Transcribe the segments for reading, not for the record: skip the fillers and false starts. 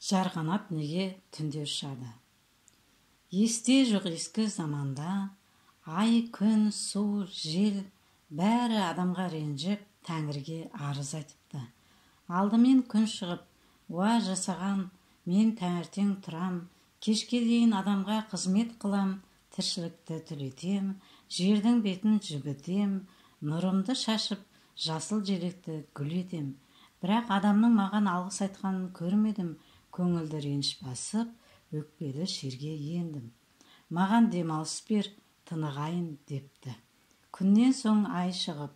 Жарғанат неге түнде ұшады? Есте жоқ ескі заманда ай, күн, су, жел бәрі адамға ренжіп, Тәңірге арыз айтыпты. Алдымен күн шығып, уа жасаған, мен таңертең тұрам, кешке дейін адамға қызмет қылам, тіршілікті түлетем, жердің бетін жібітем, нұрымды шашып, жасыл желекті гүл етем. Бірақ адамның маған алғыс айтқанын көрмедім, көңілді реніш басып, өкпелі шерге ендім. Маған демалыс бер, тынығайын депті. Күннен соң ай шығып,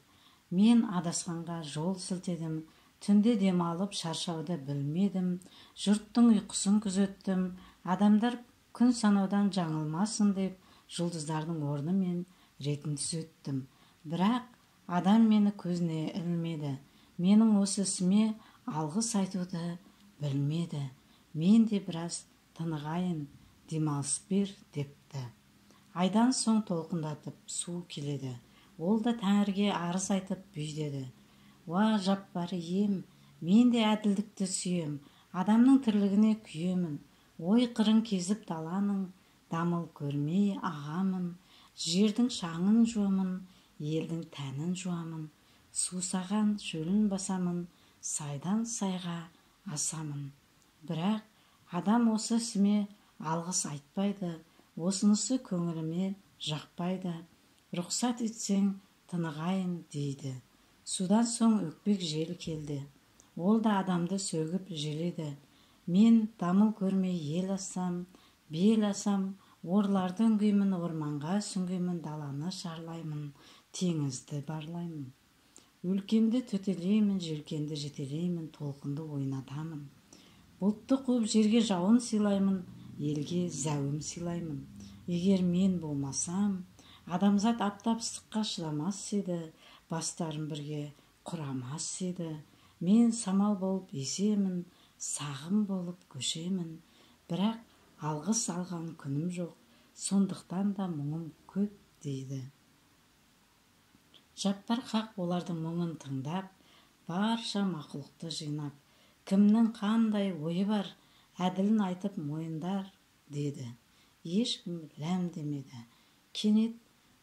мен адасқанға жол сілтедім, түнде демалып шаршауды білмедім, жұрттың ұйқысын күзеттім, адамдар күн санаудан жаңылмасын деп, жұлдыздардың орны мен ретін түзеттім. Бірақ адам мені көзіне ілмеді, менің осы ісіме алғыс айтуды білмеді. Мен де біраз тынығайын, демалыс бер депті. Айдан соң толқындатып су келеді. Ол да Тәңірге арыз айтып бүйдеді. Уа жаппар ием, мен де әділдікті сүйем, адамның тірлігіне күйемін. Ой қырын кезіп даланың, дамыл көрмей ағамын. Жердің шаңын жуамын, елдің тәнін жуамын. Сусаған шөлін басамын, сайдан сайға асамын. Бірақ адам осы ісіме алғыс айтпайды, осынысы көңіліме жақпайды. Рұқсат етсең тынығайын дейді. Судан соң өкпек жел келді. Ол да адамды сөгіп желеді. Мен дамыл көрмей ел асам, бел асам, орларды үңгеймін, орманға сүңгеймін, даланы шарлаймын, теңізді барлаймын. Өлкемді төтелеймін, желкенді жетелеймін, толқынды ойнатамын. Бұлтты қуып жерге жауын сыйлаймын, елге зәуім сыйлаймын. Егер мен болмасам, адамзат аптап ыстыққа шыдамас еді, бастарын бірге құрамас еді. Мен самал болып есемін, сағым болып көшемін. Бірақ алғыс алған күнім жоқ, сондықтан да мұңым көп дейді. Жаппар хақ олардың мұңын тыңдап, барша мақұлықты жинап, кімнің қандай ойы бар, әділін айтып мойындар деді. Ешкім ләм демеді. Кенет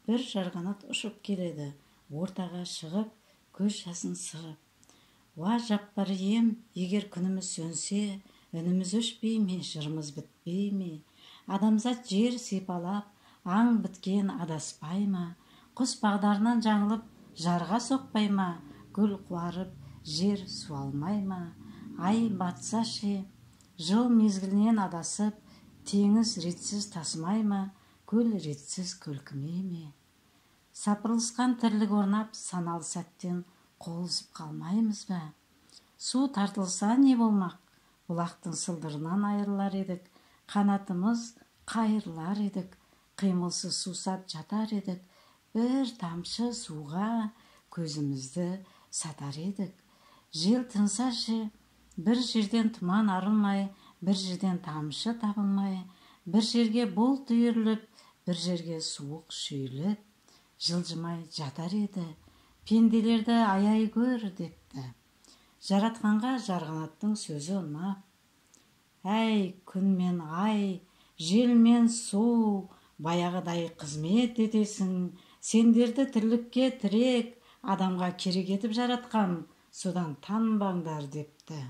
бір жарғанат ұшып келеді, ортаға шығып, көз жасын сығып. Уа жаппар ием, егер күніміз сөнсе, үніміз өшпей ме, жырымыз бітпей ме? Адамзат жер сипалап, аң біткен адаспай ма? Құс бағдарынан жаңылып, жарға соқпай ма? Гүл қуарып, жер суалмай ма? Ай батса ше, жыл мезгілінен адасып, теңіз ретсіз тасымай ма? Көл ретсіз көлкімей ме? Сапырылысқан тірлік орнап, саналы сәттен қолысып қалмаймыз ба? Су тартылса не болмақ? Бұлақтың сылдырынан айырылар едік, қанатымыз қайырылар едік, қимылсыз сусап жатар едік, бір тамшы суға көзімізді сатар едік. Жел тынса ше, бір жерден тұман арылмай, бір жерден тамшы табылмай, бір жерге бұлт үйіріліп, бір жерге суық шүйіліп, жылжымай жатар еді. Пенделерді аяй көр депті. Жаратқанға жарғанаттың сөзі ұнап. Әй, күн мен ай, жел мен су, баяғыдай қызмет етесің, сендерді тірлікке тірек, адамға керек етіп жаратқан, содан танбаңдар депті.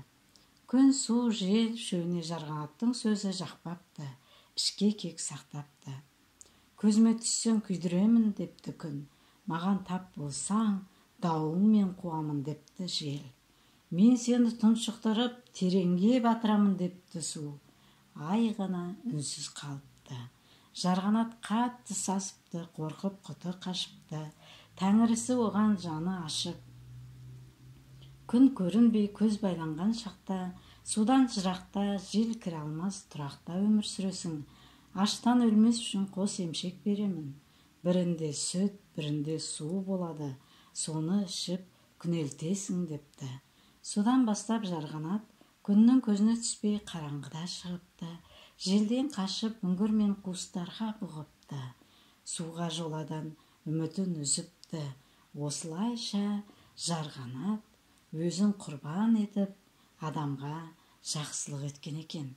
Күн, су, жел шөне жарғанаттың сөзі жақпапты, ішке кек сақтапты. Көзіме түссең күйдіремін депті күн, маған тап болсаң, дауылмен қуамын депті жел. Мен сені тұншықтырып, тереңге батырамын депті су. Ай ғана үнсіз қалыпты. Жарғанат қатты сасыпты, қорқып құты қашыпты. Тәңірісі оған жаны ашып. Күн көрінбей көз байланған шақта, судан жырақта, жел кіре алмас тұрақта өмір сүресің. Аштан өлмес үшін қос емшек беремін. Бірінде сүт, бірінде су болады, соны ішіп күнелтесің депті. Содан бастап жарғанат күннің көзіне түспей қараңғыда шығыпты. Желден қашып үңгір мен қуыстарға бұғыпты. Суға жоладан үмітін үзіпті. Осылайша жарғанат өзін құрбан етіп, адамға жақсылық еткен екен.